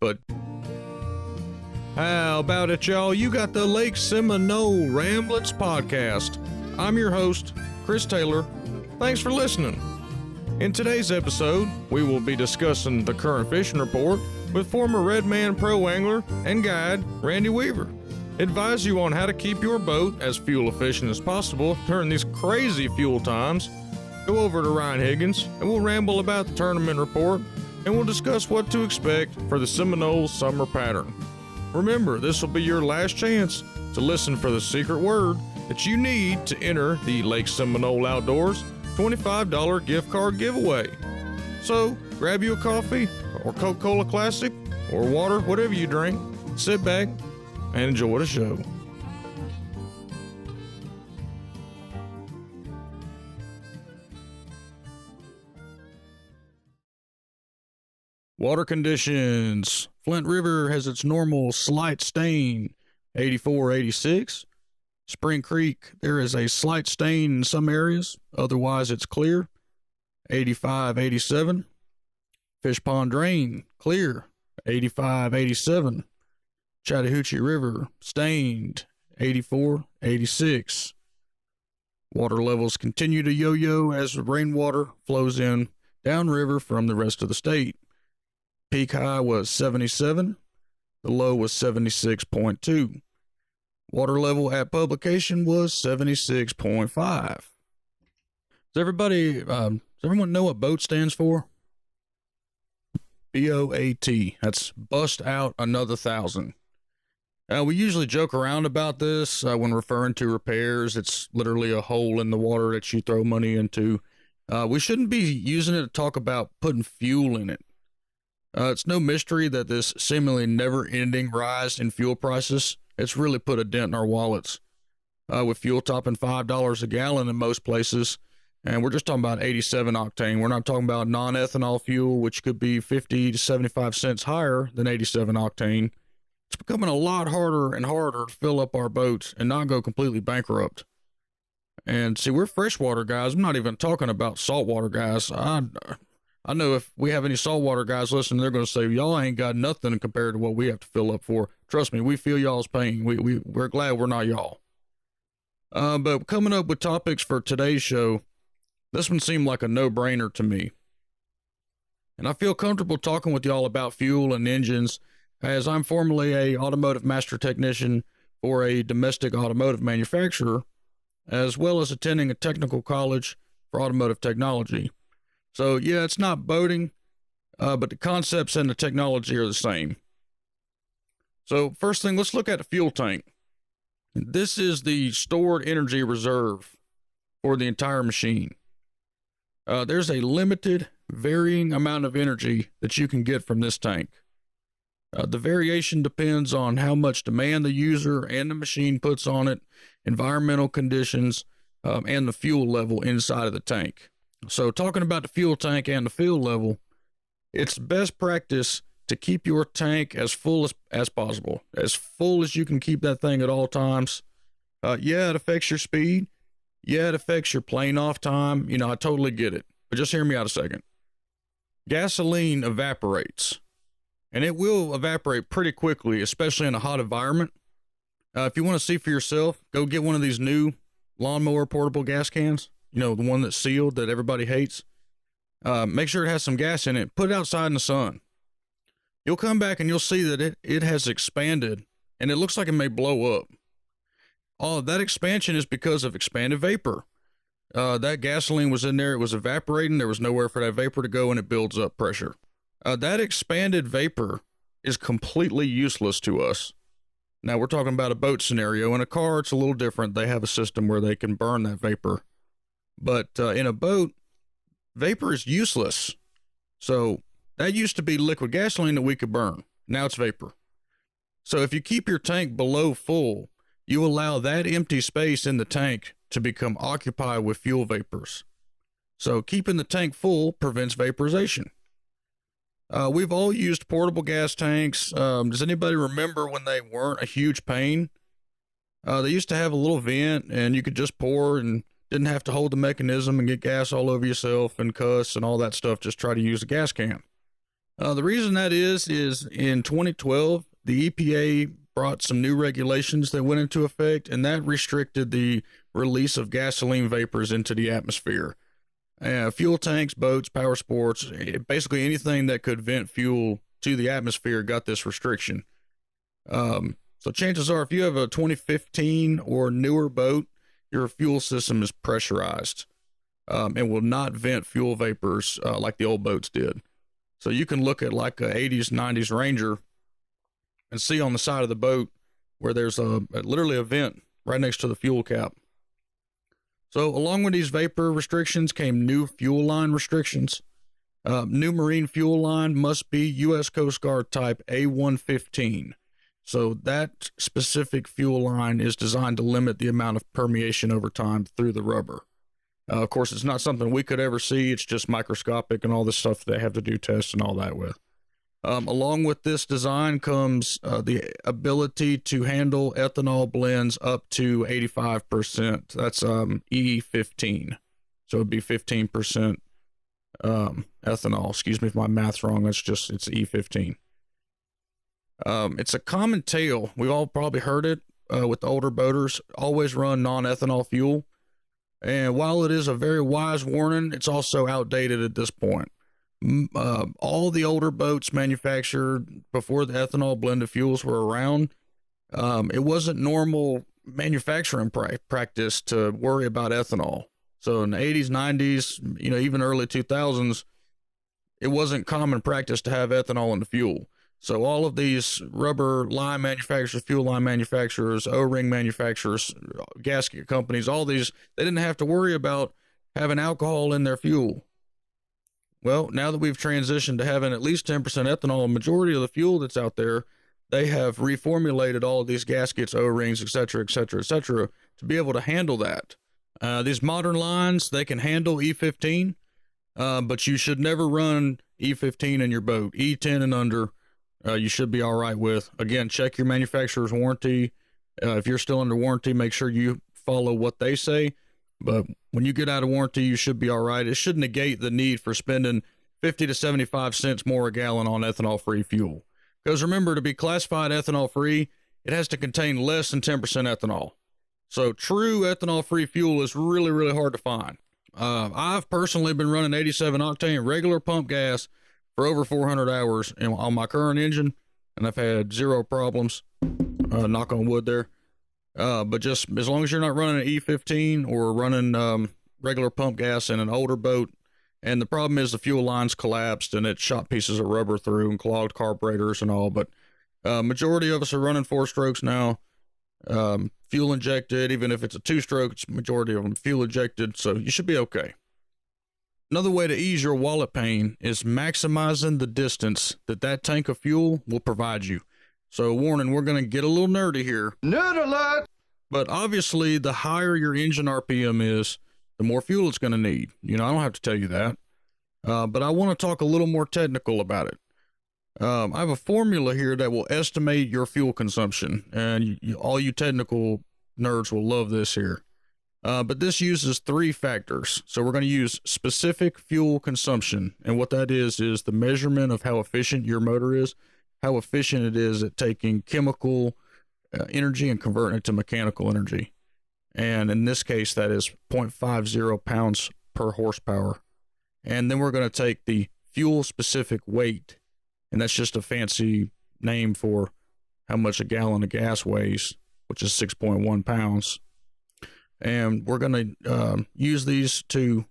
but how about it, y'all? You got the Lake Seminole Ramblins podcast. I'm your host, Chris Taylor. Thanks for listening. In today's episode, we will be discussing the current fishing report with former Redman pro angler and guide Randy Weaver. Advise you on how to keep your boat as fuel efficient as possible during these crazy fuel times. Go over to Ryan Higgins and we'll ramble about the tournament report and we'll discuss what to expect for the Seminole summer pattern. Remember, this will be your last chance to listen for the secret word that you need to enter the Lake Seminole Outdoors $25 gift card giveaway. So grab you a coffee or Coca-Cola Classic or water, whatever you drink, sit back and enjoy the show. Water conditions. Flint River has its normal slight stain, 84-86. Spring Creek, there is a slight stain in some areas. Otherwise, it's clear, 85-87. Fish Pond Drain, clear, 85-87. Chattahoochee River, stained, 84-86. Water levels continue to yo-yo as the rainwater flows in downriver from the rest of the state. Peak high was 77. The low was 76.2. Water level at publication was 76.5. Does everyone know what BOAT stands for? B-O-A-T. That's bust out another 1,000. We usually joke around about this when referring to repairs. It's literally a hole in the water that you throw money into. We shouldn't be using it to talk about putting fuel in it. It's no mystery that this seemingly never-ending rise in fuel prices, it's really put a dent in our wallets. With fuel topping $5 a gallon in most places, and we're just talking about 87 octane. We're not talking about non-ethanol fuel, which could be 50 to 75 cents higher than 87 octane. It's becoming a lot harder and harder to fill up our boats and not go completely bankrupt. And see, we're freshwater guys. I'm not even talking about saltwater guys. I know if we have any saltwater guys listening, they're going to say, y'all ain't got nothing compared to what we have to fill up for. Trust me, we feel y'all's pain. We're glad we're not y'all. But coming up with topics for today's show, this one seemed like a no-brainer to me. And I feel comfortable talking with y'all about fuel and engines, as I'm formerly a automotive master technician for a domestic automotive manufacturer, as well as attending a technical college for automotive technology. So yeah, it's not boating, but the concepts and the technology are the same. So first thing, let's look at the fuel tank. This is the stored energy reserve for the entire machine. There's a limited, varying amount of energy that you can get from this tank. The variation depends on how much demand the user and the machine puts on it, environmental conditions, and the fuel level inside of the tank. So talking about the fuel tank and the fuel level, it's best practice to keep your tank as full as possible, as full as you can keep that thing at all times. Yeah, it affects your speed. Yeah, it affects your plane off time. I totally get it. But just hear me out a second. Gasoline evaporates, and it will evaporate pretty quickly, especially in a hot environment. If you want to see for yourself, go get one of these new lawnmower portable gas cans. The one that's sealed that everybody hates. Make sure it has some gas in it. Put it outside in the sun. You'll come back and you'll see that it has expanded and it looks like it may blow up. All of that expansion is because of expanded vapor. That gasoline was in there. It was evaporating. There was nowhere for that vapor to go and it builds up pressure. That expanded vapor is completely useless to us. Now we're talking about a boat scenario. In a car, it's a little different. They have a system where they can burn that vapor. But in a boat, vapor is useless. So that used to be liquid gasoline that we could burn. Now it's vapor. So if you keep your tank below full, you allow that empty space in the tank to become occupied with fuel vapors. So keeping the tank full prevents vaporization. We've all used portable gas tanks. Does anybody remember when they weren't a huge pain? They used to have a little vent and you could just pour and didn't have to hold the mechanism and get gas all over yourself and cuss and all that stuff. Just try to use a gas can. The reason that is in 2012, the EPA brought some new regulations that went into effect, and that restricted the release of gasoline vapors into the atmosphere. Fuel tanks, boats, power sports, basically anything that could vent fuel to the atmosphere got this restriction. So chances are, if you have a 2015 or newer boat, your fuel system is pressurized and will not vent fuel vapors like the old boats did. So you can look at like a 80s, 90s Ranger and see on the side of the boat where there's literally a vent right next to the fuel cap. So along with these vapor restrictions came new fuel line restrictions. New marine fuel line must be U.S. Coast Guard type A115. So that specific fuel line is designed to limit the amount of permeation over time through the rubber. Of course, it's not something we could ever see. It's just microscopic and all this stuff they have to do tests and all that with. Along with this design comes the ability to handle ethanol blends up to 85%. That's E15. So it'd be 15% ethanol. Excuse me if my math's wrong. It's E15. It's a common tale. We've all probably heard it with the older boaters. Always run non-ethanol fuel. And while it is a very wise warning, it's also outdated at this point. All the older boats manufactured before the ethanol blended fuels were around, it wasn't normal manufacturing practice to worry about ethanol. So in the 80s, 90s, even early 2000s, it wasn't common practice to have ethanol in the fuel. So all of these rubber line manufacturers, fuel line manufacturers, O-ring manufacturers, gasket companies, all these, they didn't have to worry about having alcohol in their fuel. Well, now that we've transitioned to having at least 10% ethanol, a majority of the fuel that's out there, they have reformulated all of these gaskets, O-rings, et cetera, to be able to handle that. These modern lines, they can handle E15, but you should never run E15 in your boat. E10 and under, you should be all right with. Again, check your manufacturer's warranty. If you're still under warranty, make sure you follow what they say. But when you get out of warranty, you should be all right. It should negate the need for spending 50 to 75 cents more a gallon on ethanol-free fuel. Because remember, to be classified ethanol-free, it has to contain less than 10% ethanol. So true ethanol-free fuel is really, really hard to find. I've personally been running 87 octane regular pump gas for over 400 hours on my current engine, and I've had zero problems. Knock on wood there. But just as long as you're not running an E15 or running regular pump gas in an older boat, and the problem is the fuel lines collapsed and it shot pieces of rubber through and clogged carburetors and all. But majority of us are running 4 strokes now, fuel injected. Even if it's a 2-stroke, it's majority of them fuel injected, so you should be okay. Another way to ease your wallet pain is maximizing the distance that tank of fuel will provide you. So warning, we're going to get a little nerdy here. Nerd alert! But obviously, the higher your engine RPM is, the more fuel it's going to need. I don't have to tell you that. But I want to talk a little more technical about it. I have a formula here that will estimate your fuel consumption. And all you technical nerds will love this here. But this uses 3 factors. So we're going to use specific fuel consumption. And what that is the measurement of how efficient your motor is, how efficient it is at taking chemical energy and converting it to mechanical energy. And in this case, that is 0.50 pounds per horsepower. And then we're going to take the fuel specific weight, and that's just a fancy name for how much a gallon of gas weighs, which is 6.1 pounds. And we're going to use these two,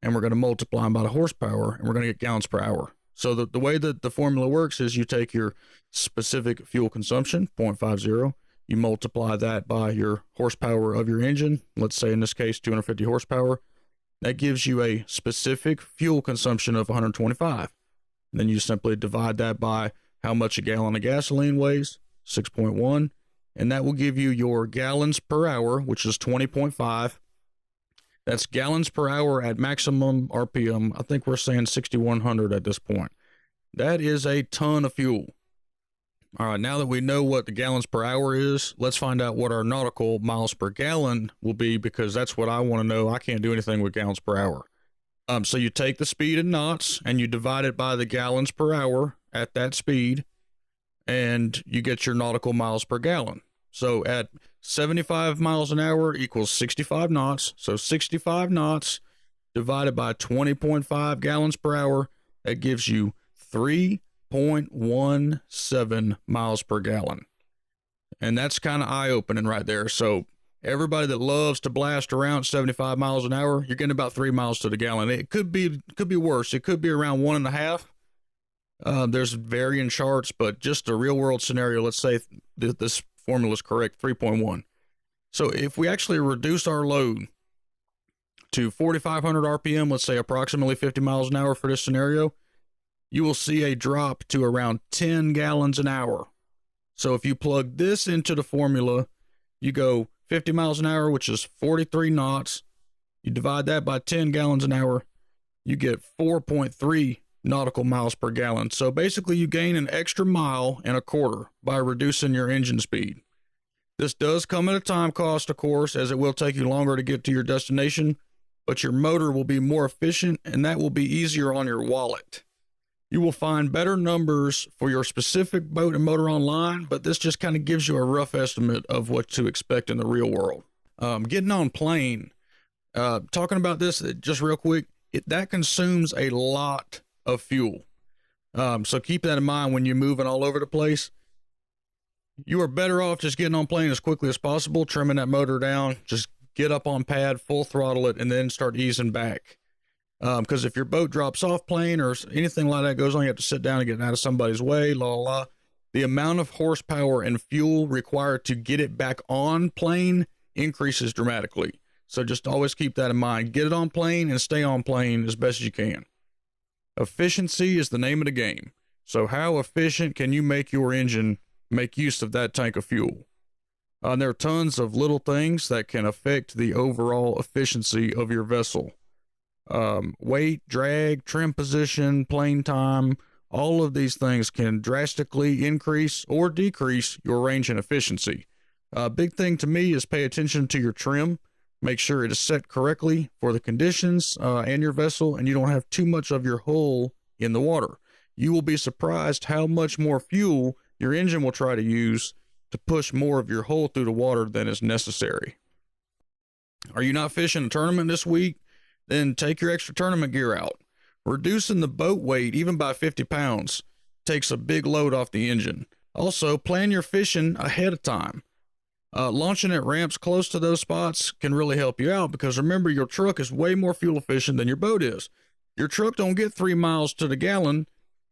and we're going to multiply them by the horsepower, and we're going to get gallons per hour. So the way that the formula works is you take your specific fuel consumption, 0.50, you multiply that by your horsepower of your engine, let's say in this case 250 horsepower, that gives you a specific fuel consumption of 125. And then you simply divide that by how much a gallon of gasoline weighs, 6.1, and that will give you your gallons per hour, which is 20.5. That's gallons per hour at maximum RPM. I think we're saying 6,100 at this point. That is a ton of fuel. All right, now that we know what the gallons per hour is, let's find out what our nautical miles per gallon will be, because that's what I want to know. I can't do anything with gallons per hour. So you take the speed in knots and you divide it by the gallons per hour at that speed, and you get your nautical miles per gallon. So at 75 miles an hour equals 65 knots. So 65 knots divided by 20.5 gallons per hour, that gives you 3.17 miles per gallon. And that's kind of eye-opening right there. So everybody that loves to blast around 75 miles an hour, you're getting about 3 miles to the gallon. It could be worse. It could be around 1.5. There's varying charts, but just a real world scenario, let's say this formula is correct, 3.1. So if we actually reduce our load to 4,500 RPM, let's say approximately 50 miles an hour for this scenario, you will see a drop to around 10 gallons an hour. So if you plug this into the formula, you go 50 miles an hour, which is 43 knots. You divide that by 10 gallons an hour, you get 4.3 nautical miles per gallon. So basically you gain an extra mile and a quarter by reducing your engine speed. This does come at a time cost, of course, as it will take you longer to get to your destination, but your motor will be more efficient and that will be easier on your wallet. You will find better numbers for your specific boat and motor online, but this just kind of gives you a rough estimate of what to expect in the real world. Getting on plane, talking about this just real quick, that consumes a lot of fuel. So keep that in mind when you're moving all over the place. You are better off just getting on plane as quickly as possible, trimming that motor down, just get up on pad, full throttle it, and then start easing back. Because if your boat drops off plane or anything like that goes on, you have to sit down and get out of somebody's way, the amount of horsepower and fuel required to get it back on plane increases dramatically. So just always keep that in mind. Get it on plane and stay on plane as best as you can. Efficiency is the name of the game. So how efficient can you make your engine make use of that tank of fuel? There are tons of little things that can affect the overall efficiency of your vessel. Weight, drag, trim position, plane time, all of these things can drastically increase or decrease your range and efficiency. A big thing to me is pay attention to your trim. Make sure it is set correctly for the conditions and your vessel, and you don't have too much of your hull in the water. You will be surprised how much more fuel your engine will try to use to push more of your hull through the water than is necessary. Are you not fishing a tournament this week? Then take your extra tournament gear out. Reducing the boat weight, even by 50 pounds, takes a big load off the engine. Also, plan your fishing ahead of time. Launching at ramps close to those spots can really help you out because remember, your truck is way more fuel efficient than your boat is. Your truck don't get 3 miles to the gallon.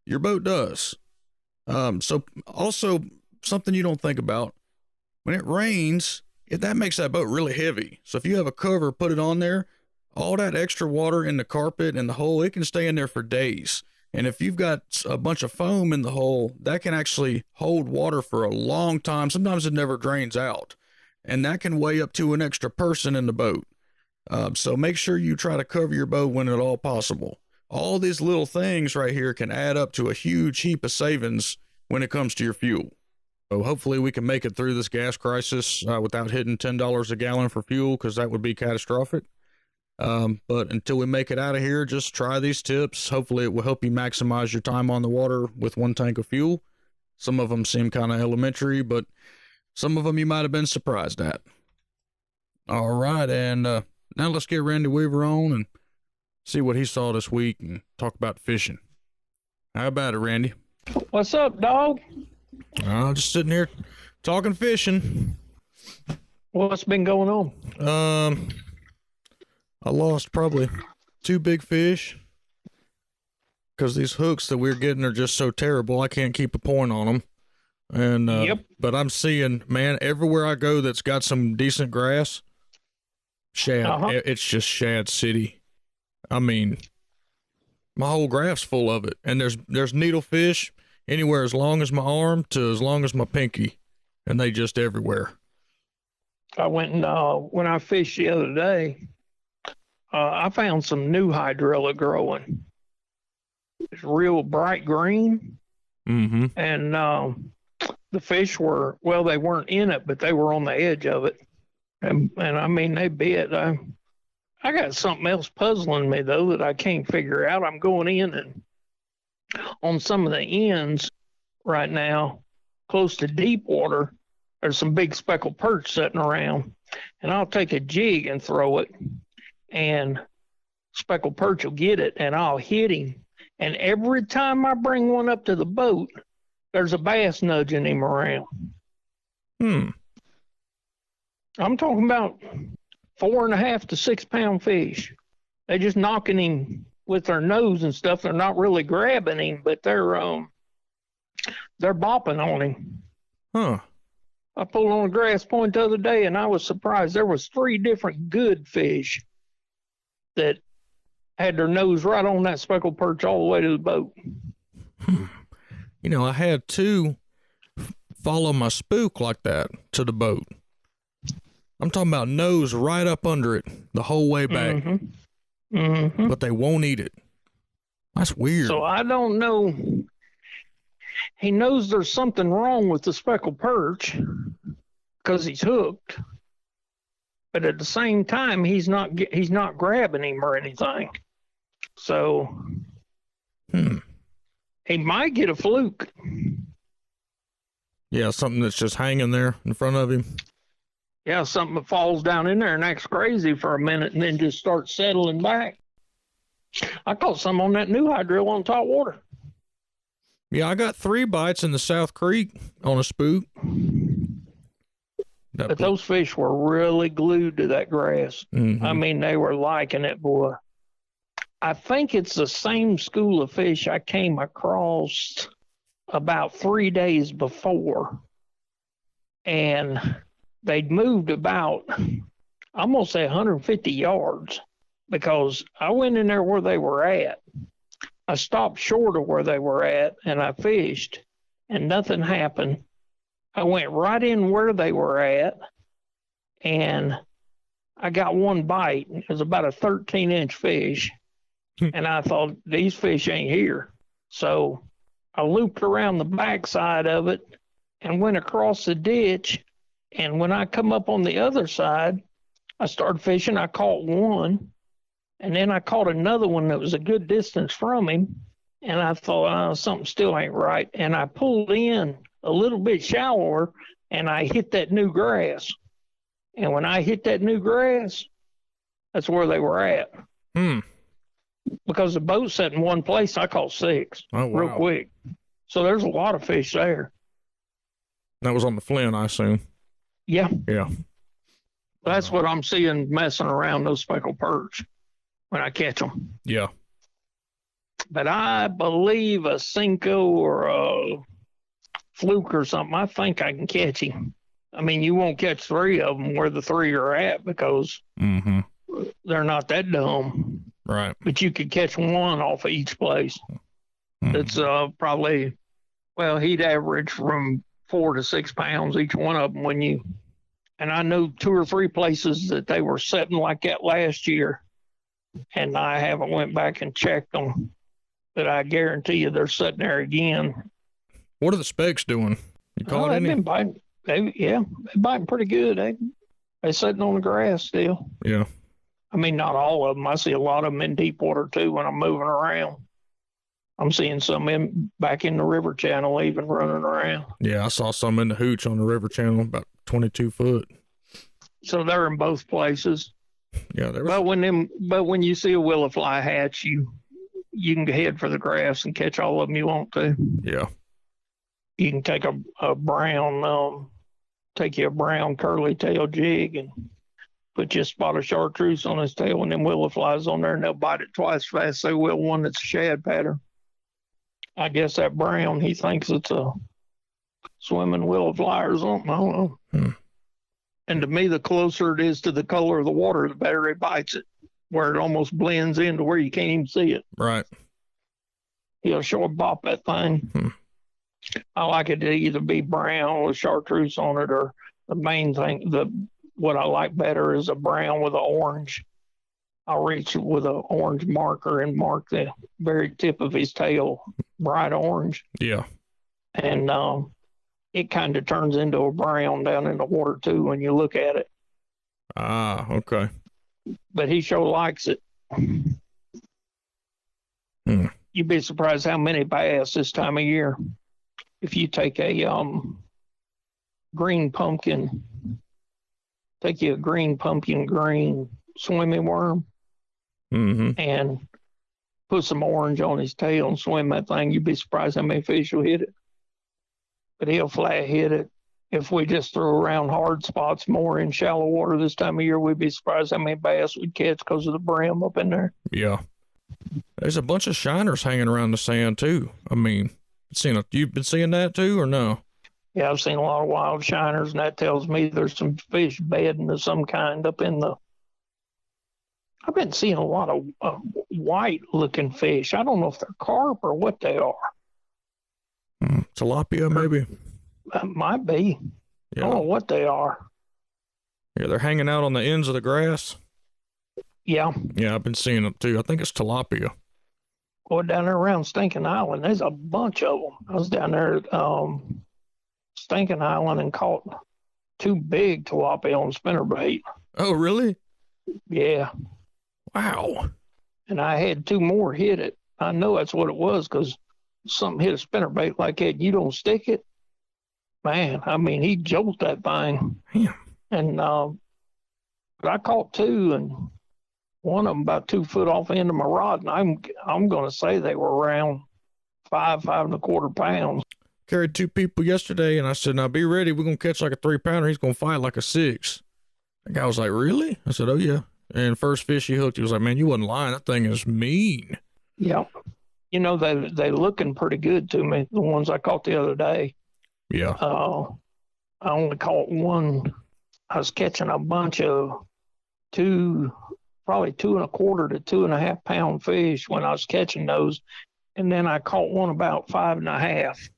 Your boat does. So also something you don't think about, when it rains, that makes that boat really heavy. So if you have a cover, put it on there, all that extra water in the carpet and the hole, it can stay in there for days. And if you've got a bunch of foam in the hole, that can actually hold water for a long time. Sometimes it never drains out, and that can weigh up to an extra person in the boat. So make sure you try to cover your boat when at all possible. All these little things right here can add up to a huge heap of savings when it comes to your fuel. So hopefully we can make it through this gas crisis without hitting $10 a gallon for fuel, because that would be catastrophic. But until we make it out of here, just try these tips. Hopefully it will help you maximize your time on the water with one tank of fuel. Some of them seem kind of elementary, but some of them you might have been surprised at. All right, and now let's get Randy Weaver on and see what he saw this week and talk about fishing. How about it, Randy? What's up, dog? Just sitting here talking fishing. What's been going on? I lost probably 2 big fish because these hooks that we're getting are just so terrible. I can't keep a point on them. And Yep. But I'm seeing, man, everywhere I go that's got some decent grass, shad. It's just shad city. I mean, my whole graph's full of it, and there's needlefish anywhere as long as my arm to as long as my pinky, and they just everywhere. I went and when I fished the other day, I found some new hydrilla growing. It's real bright green, and the fish were, well, they weren't in it, but they were on the edge of it, and I mean they bit. I got something else puzzling me though that I can't figure out. I'm going in and on some of the ends right now, close to deep water, there's some big speckled perch sitting around, and I'll take a jig and throw it, and speckled perch will get it, and I'll hit him. And every time I bring one up to the boat, there's a bass nudging him around. I'm talking about 4.5 to 6 pound fish. They're just knocking him with their nose and stuff. They're not really grabbing him, but they're bopping on him. Huh. I pulled on a grass point the other day, and I was surprised. There was 3 different good fish that had their nose right on that speckled perch all the way to the boat. You know, I had 2 follow my spook like that to the boat. I'm talking about nose right up under it the whole way back. But they won't eat it. That's weird. So I don't know. He knows there's something wrong with the speckled perch because he's hooked. But at the same time, he's not grabbing him or anything. So he might get a fluke. Yeah, something that's just hanging there in front of him. Yeah, something that falls down in there and acts crazy for a minute and then just starts settling back. I caught some on that new hydrilla on top water. Yeah, I got 3 bites in the South Creek on a spook. But those fish were really glued to that grass. I mean, they were liking it, boy. I think it's the same school of fish I came across about 3 days before. And they'd moved about, I'm going to say 150 yards because I went in there where they were at. I stopped short of where they were at and I fished and nothing happened. I went right in where they were at and I got one bite. It was about a 13-inch fish. And I thought, these fish ain't here. So I looped around the backside of it and went across the ditch. And when I come up on the other side, I started fishing. I caught one. And then I caught another one that was a good distance from him. And I thought, something still ain't right. And I pulled in a little bit shallower and I hit that new grass. And when I hit that new grass, that's where they were at. Because the boat sat in one place, I caught 6 real quick. So there's a lot of fish there. That was on the Flint, I assume. Yeah. Yeah. That's what I'm seeing messing around those speckled perch when I catch them. Yeah. But I believe a Cinco or a fluke or something, I think I can catch him. I mean, you won't catch 3 of them where the 3 are at because they're not that dumb. Right. But you could catch one off of each place. It's probably, well, he'd average from 4 to 6 pounds each one of them and I know 2 or 3 places that they were setting like that last year, and I haven't went back and checked them, but I guarantee you they're sitting there again. What are the specs doing? You caught they've any? been biting. They're biting pretty good. They're sitting on the grass still. Yeah. I mean, not all of them. I see a lot of them in deep water too when I'm moving around. I'm seeing some back in the river channel even running around. Yeah, I saw some in the hooch on the river channel, about 22 foot. So they're in both places. Yeah, there was. But when you see a willow fly hatch, you can head for the grass and catch all of them you want to. Yeah. You can take a brown, take you a brown curly tail jig and put you a spot of chartreuse on his tail, and then willow flies on there, and they'll bite it twice as fast as they will one that's a shad pattern. I guess that brown, he thinks it's a swimming willow fly or something. I don't know. And to me, the closer it is to the color of the water, the better it bites it, where it almost blends into where you can't even see it. Right. He'll sure bop that thing. I like it to either be brown with chartreuse on it, or the main thing, what I like better is a brown with an orange. I'll reach with an orange marker and mark the very tip of his tail bright orange. Yeah. And it kind of turns into a brown down in the water too when you look at it. Ah, okay. but he sure likes it. You'd be surprised how many bass this time of year. If you take a green pumpkin, green swimming worm, and put some orange on his tail and swim that thing, you'd be surprised how many fish will hit it. But he'll flat hit it. If we just threw around hard spots more in shallow water this time of year, we'd be surprised how many bass we'd catch because of the brim up in there. Yeah. There's a bunch of shiners hanging around the sand too. I mean, you've been seeing that too, or no? Yeah, I've seen a lot of wild shiners, and that tells me there's some fish bedding of some kind up in the. I've been seeing a lot of white-looking fish. I don't know if they're carp or what they are. Tilapia, maybe. Might be. Yeah. I don't know what they are. Yeah, they're hanging out on the ends of the grass. Yeah. Yeah, I've been seeing them too. I think it's tilapia. Well, down there around Stinking Island, there's a bunch of them. I was down there at Stinking Island and caught 2 big tilapia on spinnerbait. Oh, really? Yeah. Wow. And I had 2 more hit it. I know that's what it was because something hit a spinnerbait like that. You don't stick it. Man, I mean, he jolted that thing. Damn. And but I caught 2, and one of them about 2 foot off the end of my rod, and I'm going to say they were around 5 1/4 pounds. Carried 2 people yesterday, and I said, "Now be ready. We're going to catch like a 3-pounder. He's going to fight like a 6." The guy was like, "Really?" I said, "Oh yeah." And first fish he hooked, he was like, "Man, you wasn't lying. That thing is mean." Yeah. You know, they looking pretty good to me, the ones I caught the other day. Yeah. I only caught one. I was catching a bunch of probably 2 1/4 to 2 1/2 pound fish when I was catching those. And then I caught one about 5 1/2,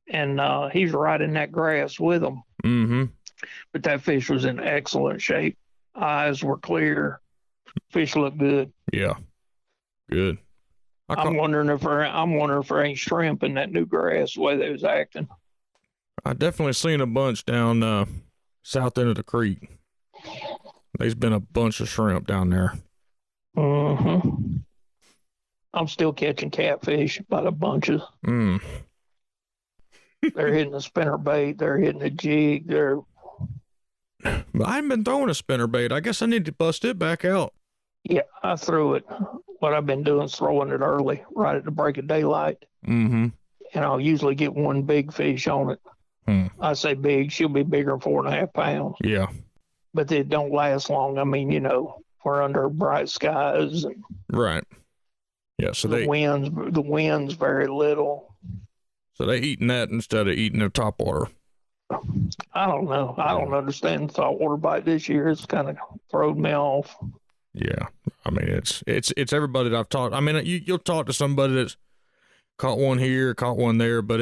and he's right in that grass with them. Mm-hmm. But that fish was in excellent shape. Eyes were clear. Fish looked good. Yeah. Good. I'm wondering if there ain't shrimp in that new grass the way they was acting. I definitely seen a bunch down south end of the creek. There's been a bunch of shrimp down there. Mm-hmm. I'm still catching catfish by the bunches. They're hitting the spinnerbait. They're hitting the jig. But I haven't been throwing a spinnerbait. I guess I need to bust it back out. Yeah, I threw it. What I've been doing is throwing it early, right at the break of daylight. Mm-hmm. And I'll usually get one big fish on it. I say big, she'll be bigger than 4 1/2 pounds. Yeah. But they don't last long. I mean, we're under bright skies. And right. Yeah, so the wind's very little. So they eating that instead of eating the topwater. I don't know. I don't understand the saltwater bite this year. It's kind of thrown me off. Yeah, I mean it's everybody that I've talked. I mean you'll talk to somebody that's caught one here, caught one there, but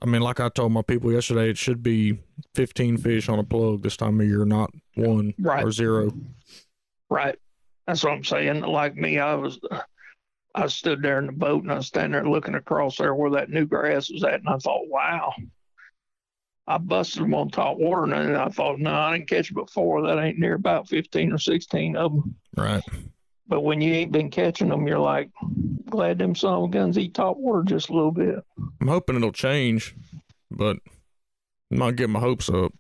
like I told my people yesterday, it should be 15 fish on a plug this time of year, not 1 or 0. Right. That's what I'm saying. Like me, I stood there in the boat and I was standing there looking across there where that new grass was at, and I thought, wow. I busted them on top water, and then I thought, no, I didn't catch but 4. That ain't near about 15 or 16 of them. Right. But when you ain't been catching them, you're like, glad them son of a guns eat top water just a little bit. I'm hoping it'll change, but I'm not getting my hopes up.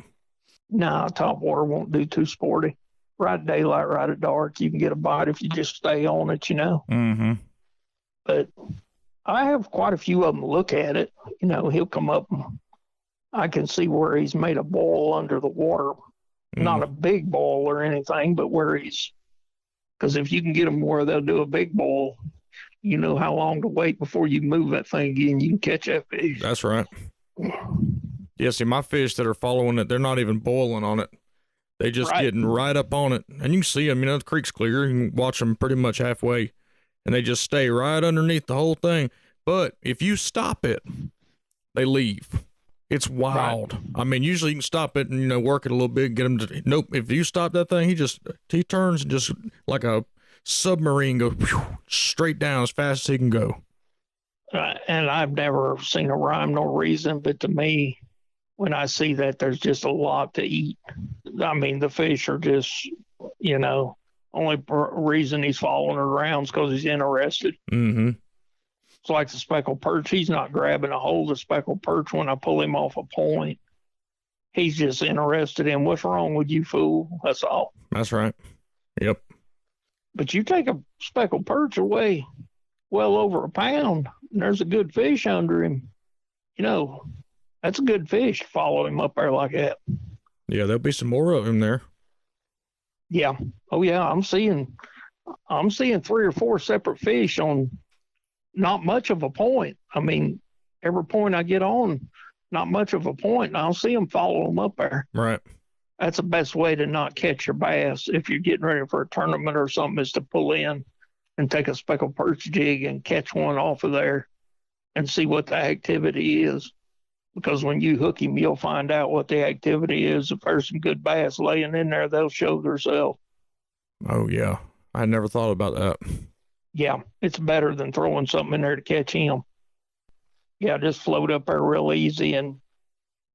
Nah, top water won't do too sporty. Right at daylight, right at dark, you can get a bite if you just stay on it, Mm-hmm. But I have quite a few of them look at it. He'll come up and I can see where he's made a boil under the water. Not a big boil or anything, but because if you can get them where they'll do a big boil, you know how long to wait before you move that thing again. You can catch that fish. That's right. Yeah, see, my fish that are following it, they're not even boiling on it. They just getting right up on it. And you can see them, the creek's clear. You can watch them pretty much halfway. And they just stay right underneath the whole thing. But if you stop it, they leave. It's wild. Right. I mean, usually you can stop it and, work it a little bit, get him to, nope. If you stop that thing, he turns and just like a submarine goes straight down as fast as he can go. And I've never seen a rhyme nor reason, but to me, when I see that, there's just a lot to eat. I mean, the fish are just, Only reason he's following around is because he's interested. Mm-hmm. It's like the speckled perch. He's not grabbing a hold of speckled perch when I pull him off a point. He's just interested in what's wrong with you, fool. That's all. That's right. Yep. But you take a speckled perch away well over a pound, and there's a good fish under him. You know, that's a good fish to follow him up there like that. Yeah, there'll be some more of him there. Yeah. Oh yeah, I'm seeing 3 or 4 separate fish on not much of a point. I mean, every point I get on, not much of a point, and I'll see them follow them up there. Right. That's the best way to not catch your bass if you're getting ready for a tournament or something, is to pull in and take a speckled perch jig and catch one off of there and see what the activity is. Because when you hook him, you'll find out what the activity is. If there's some good bass laying in there, they'll show themselves. Oh, yeah. I never thought about that. Yeah, it's better than throwing something in there to catch him. Yeah, just float up there real easy and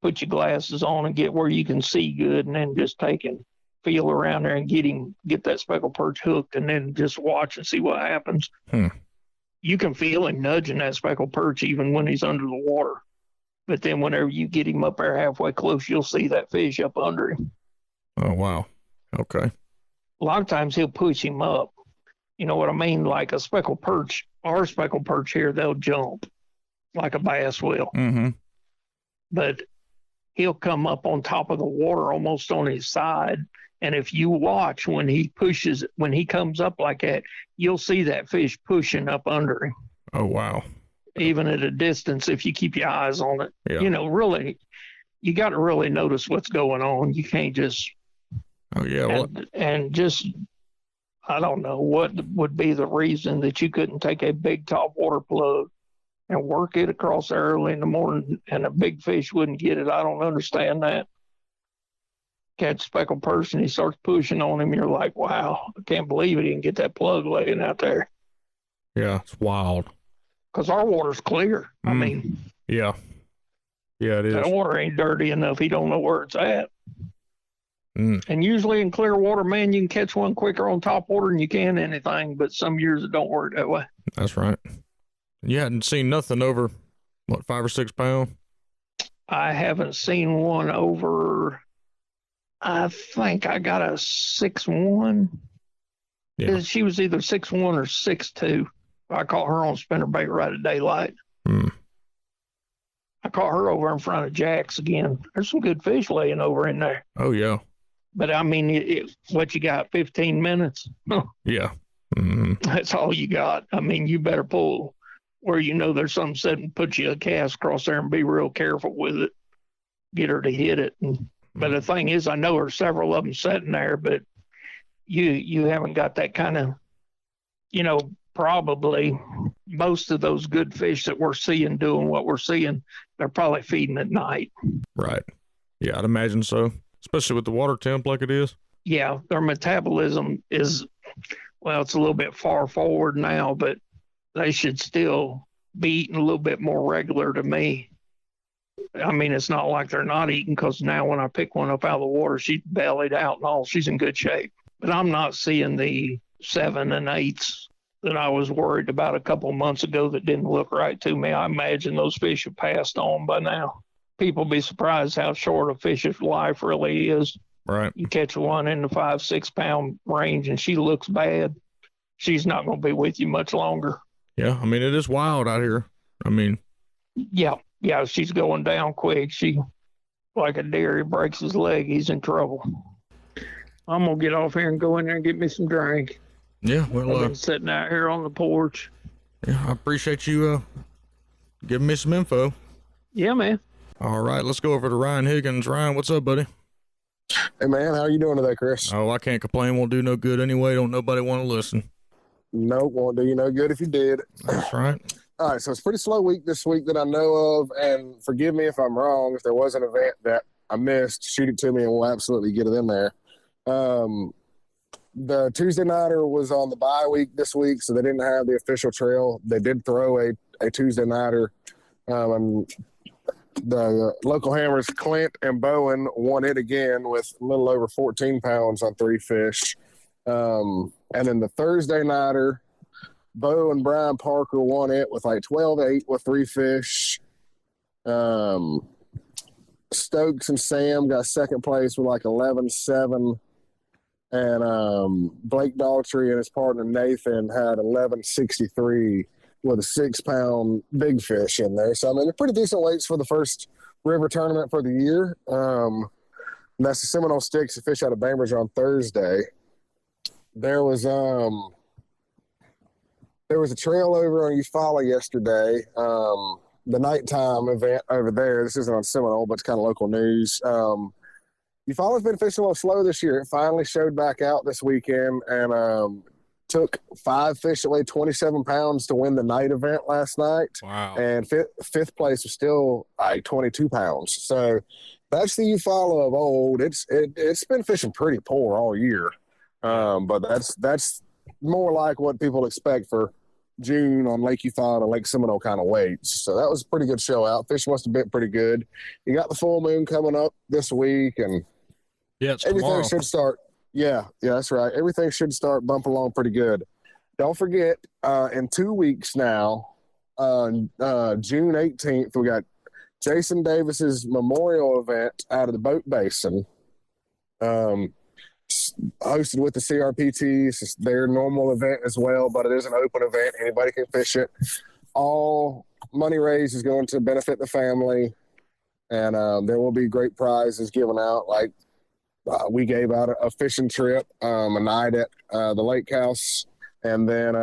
put your glasses on and get where you can see good, and then just take and feel around there and get that speckled perch hooked, and then just watch and see what happens. You can feel him nudging that speckled perch even when he's under the water. But then whenever you get him up there halfway close, you'll see that fish up under him. Oh, wow. Okay. A lot of times he'll push him up. You know what I mean? Like a speckled perch, our speckled perch here, they'll jump like a bass will. Mm-hmm. But he'll come up on top of the water almost on his side. And if you watch when he comes up like that, you'll see that fish pushing up under him. Oh, wow. Even at a distance, if you keep your eyes on it. Yeah. You know, really, you got to really notice what's going on. You can't just... Oh, yeah. And just, I don't know, what would be the reason that you couldn't take a big top water plug and work it across there early in the morning and a big fish wouldn't get it? I don't understand that. Catch a speckled perch and he starts pushing on him. You're like, wow, I can't believe he didn't get that plug laying out there. Yeah, it's wild. Because our water's clear. I mean, yeah, it is. That water ain't dirty enough. He don't know where it's at. And usually in clear water, man, you can catch one quicker on top water than you can anything. But some years it don't work that way. That's right. You hadn't seen nothing over, what, 5 or 6 pounds? I haven't seen one over. I think I got a 6'1". Yeah. She was either 6'1" or 6'2". I caught her on spinnerbait right at daylight. I caught her over in front of Jack's again. There's some good fish laying over in there. Oh, yeah. But, I mean, what you got, 15 minutes? Yeah. That's all you got. I mean, you better pull where you know there's something set and put you a cast across there and be real careful with it. Get her to hit it. But the thing is, I know there's several of them sitting there, but you haven't got that kind of, you know, probably most of those good fish that we're seeing doing what we're seeing, they're probably feeding at night. Right. Yeah, I'd imagine so, especially with the water temp like it is. Yeah, their metabolism is, well, it's a little bit far forward now, but they should still be eating a little bit more regular to me. I mean, it's not like they're not eating, because now when I pick one up out of the water, she's bellied out and all. She's in good shape. But I'm not seeing the 7 and 8s that I was worried about a couple of months ago that didn't look right to me. I imagine those fish have passed on by now. People be surprised how short a fish's life really is. Right. You catch one in the 5-6 pound range and she looks bad, she's not going to be with you much longer. Yeah, I mean, it is wild out here. I mean, yeah, she's going down quick. She, like a deer, he breaks his leg, he's in trouble. I'm going to get off here and go in there and get me some drink. Yeah, well, I've been sitting out here on the porch. Yeah, I appreciate you giving me some info. Yeah, man. All right, let's go over to Ryan Higgins. Ryan, what's up, buddy? Hey, man, how you doing today, Chris? Oh, I can't complain. Won't do no good anyway. Don't nobody want to listen. Nope, won't do you no good if you did. That's right. All right, so it's a pretty slow week this week that I know of, and forgive me if I'm wrong. If there was an event that I missed, shoot it to me and we'll absolutely get it in there. The Tuesday nighter was on the bye week this week, so they didn't have the official trail. They did throw a Tuesday nighter, and the local hammers Clint and Bowen won it again with a little over 14 pounds on 3 fish. And then the Thursday nighter, Bo and Brian Parker won it with like 12-8 with 3 fish. Stokes and Sam got second place with like 11-7. And Blake Daltrey and his partner Nathan had 1163 with a 6-pound big fish in there. So, I mean, they're pretty decent weights for the first river tournament for the year. And that's the Seminole Sticks, a fish out of Bainbridge on Thursday. There was a trail over on Eufaula yesterday. The nighttime event over there. This isn't on Seminole, but it's kind of local news. Eufaula's been fishing a little slow this year. It finally showed back out this weekend and took 5 fish that weighed 27 pounds to win the night event last night. Wow. And fifth place was still like 22 pounds. So that's the Eufaula of old. It's been fishing pretty poor all year. But that's more like what people expect for June on Lake Eufaula, Lake Seminole kind of weights. So that was a pretty good show out. Fish must have been pretty good. You got the full moon coming up this week, and it's everything tomorrow. should start. Yeah, that's right. Everything should start bumping along pretty good. Don't forget, in 2 weeks now, June 18th, we got Jason Davis's memorial event out of the boat basin. Hosted with the CRPTs. It's their normal event as well, but it is an open event. Anybody can fish it. All money raised is going to benefit the family, and there will be great prizes given out. Like we gave out a fishing trip, a night at the lake house, and then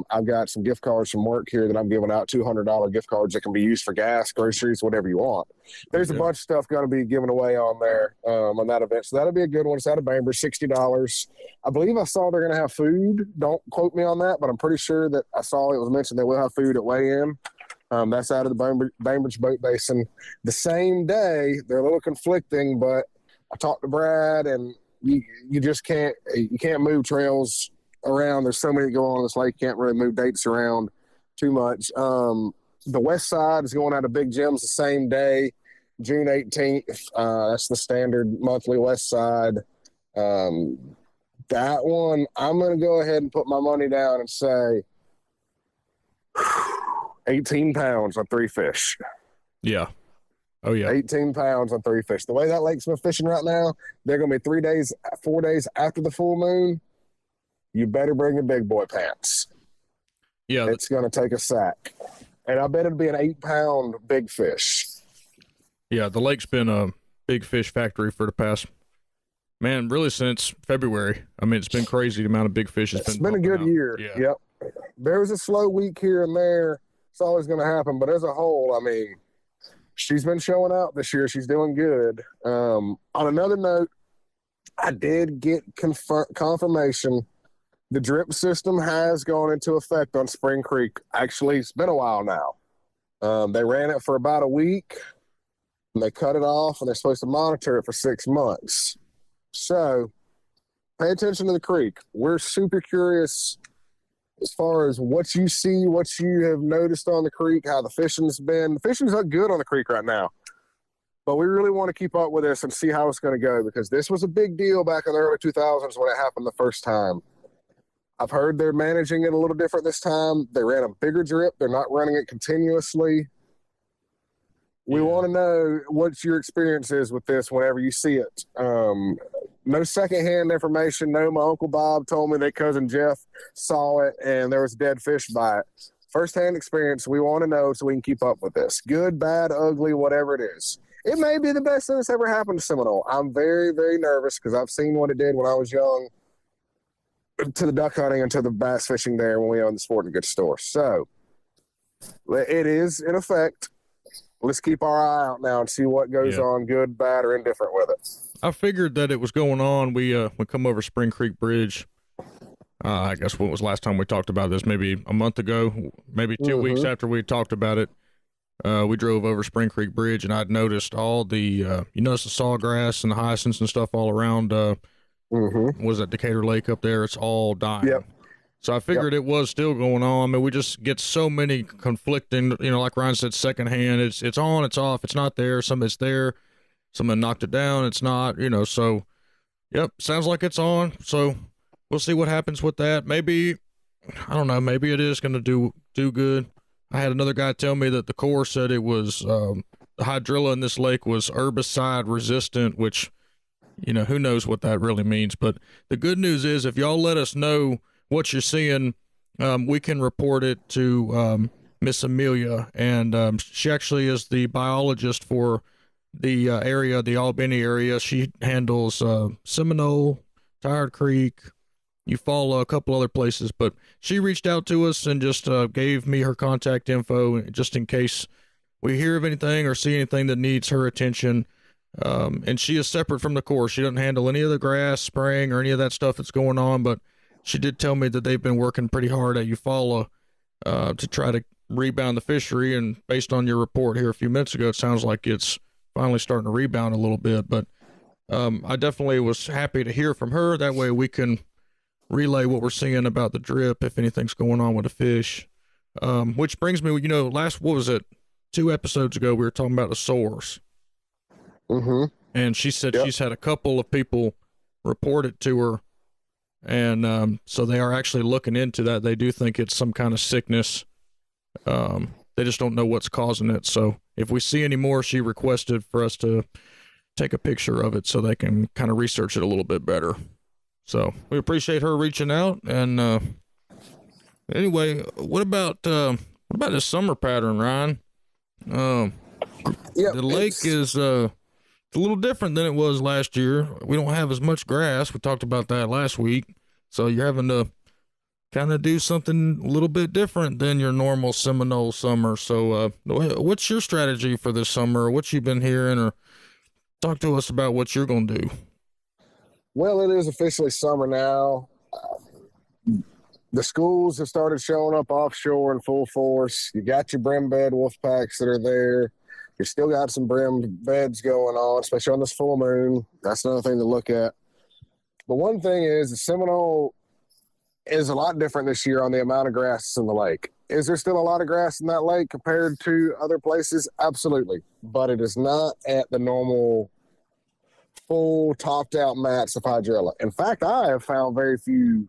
I've got some gift cards from work here that I'm giving out, $200 gift cards that can be used for gas, groceries, whatever you want. There's a bunch of stuff going to be given away on there on that event. So that'll be a good one. It's out of Bainbridge, $60. I believe I saw they're going to have food. Don't quote me on that, but I'm pretty sure that I saw it was mentioned they will have food at weigh-in. That's out of the Bainbridge Boat Basin. The same day, they're a little conflicting, but I talked to Brad, and you just can't move trails around. There's so many that go on this lake, can't really move dates around too much. The west side is going out of Big Jim's the same day, June 18th. That's the standard monthly west side. That one, I'm going to go ahead and put my money down and say 18 pounds on 3 fish. Yeah. Oh, yeah. 18 pounds on 3 fish. The way that lake's been fishing right now, they're going to be 4 days after the full moon. You better bring your big boy pants. Yeah. It's going to take a sack. And I bet it'll be an 8-pound big fish. Yeah, the lake's been a big fish factory for the past, man, really since February. I mean, it's been crazy the amount of big fish It's been a good year. Yeah. Yep. There was a slow week here and there. It's always going to happen. But as a whole, I mean, she's been showing out this year. She's doing good. On another note, I did get confirmation the drip system has gone into effect on Spring Creek. Actually, it's been a while now. They ran it for about a week, and they cut it off, and they're supposed to monitor it for 6 months. So pay attention to the creek. We're super curious as far as what you see, what you have noticed on the creek, how the fishing's been. The fishing's up good on the creek right now. But we really want to keep up with this and see how it's going to go, because this was a big deal back in the early 2000s when it happened the first time. I've heard they're managing it a little different this time. They ran a bigger drip. They're not running it continuously. We want to know what your experience is with this whenever you see it. No secondhand information. No, my Uncle Bob told me that Cousin Jeff saw it and there was dead fish by it. Firsthand experience, we want to know so we can keep up with this. Good, bad, ugly, whatever it is. It may be the best thing that's ever happened to Seminole. I'm very, very nervous because I've seen what it did when I was young to the duck hunting and to the bass fishing there when we owned the sporting goods store. So it is in effect. Let's keep our eye out now and see what goes on, good, bad, or indifferent with it. I figured that it was going on. We come over Spring Creek Bridge. I guess what was last time we talked about this? Maybe a month ago, maybe 2 weeks after we talked about it. We drove over Spring Creek Bridge, and I'd noticed all the, you notice the sawgrass and the hyacinths and stuff all around. Was that Decatur Lake up there? It's all dying. Yep. So I figured it was still going on. I mean, we just get so many conflicting, like Ryan said, secondhand. It's on, it's off, it's not there. Some it's there. Someone knocked it down. It's not, so, yep, sounds like it's on. So we'll see what happens with that. Maybe, I don't know, maybe it is going to do good. I had another guy tell me that the Corps said it was, the hydrilla in this lake was herbicide resistant, which, who knows what that really means. But the good news is if y'all let us know what you're seeing, we can report it to Miss Amelia. And she actually is the biologist for the area, the Albany area. She handles Seminole, Tired Creek, Eufaula, a couple other places. But she reached out to us and just gave me her contact info just in case we hear of anything or see anything that needs her attention. And she is separate from the Corps. She doesn't handle any of the grass spraying or any of that stuff that's going on, but she did tell me that they've been working pretty hard at Eufaula to try to rebound the fishery. And based on your report here a few minutes ago, it sounds like it's finally starting to rebound a little bit. But I definitely was happy to hear from her. That way we can relay what we're seeing about the drip, if anything's going on with the fish. Which brings me, what was it? 2 episodes ago, we were talking about the sores. Mm-hmm. And she said she's had a couple of people report it to her. And so they are actually looking into that. They do think it's some kind of sickness. They just don't know what's causing it. So if we see any more, she requested for us to take a picture of it so they can kind of research it a little bit better. So we appreciate her reaching out. And anyway, what about this summer pattern, Ryan? The lake is a little different than it was last year. We don't have as much grass. We talked about that last week. So you're having to kind of do something a little bit different than your normal Seminole summer. So what's your strategy for this summer? What you've been hearing, or talk to us about what you're going to do? Well, it is officially summer now. The schools have started showing up offshore in full force. You got your brim bed wolf packs that are there. You still got some brim beds going on, especially on this full moon. That's another thing to look at. But one thing is, the Seminole is a lot different this year on the amount of grass in the lake. Is there still a lot of grass in that lake compared to other places? Absolutely. But it is not at the normal full topped out mats of hydrilla. In fact, I have found very few,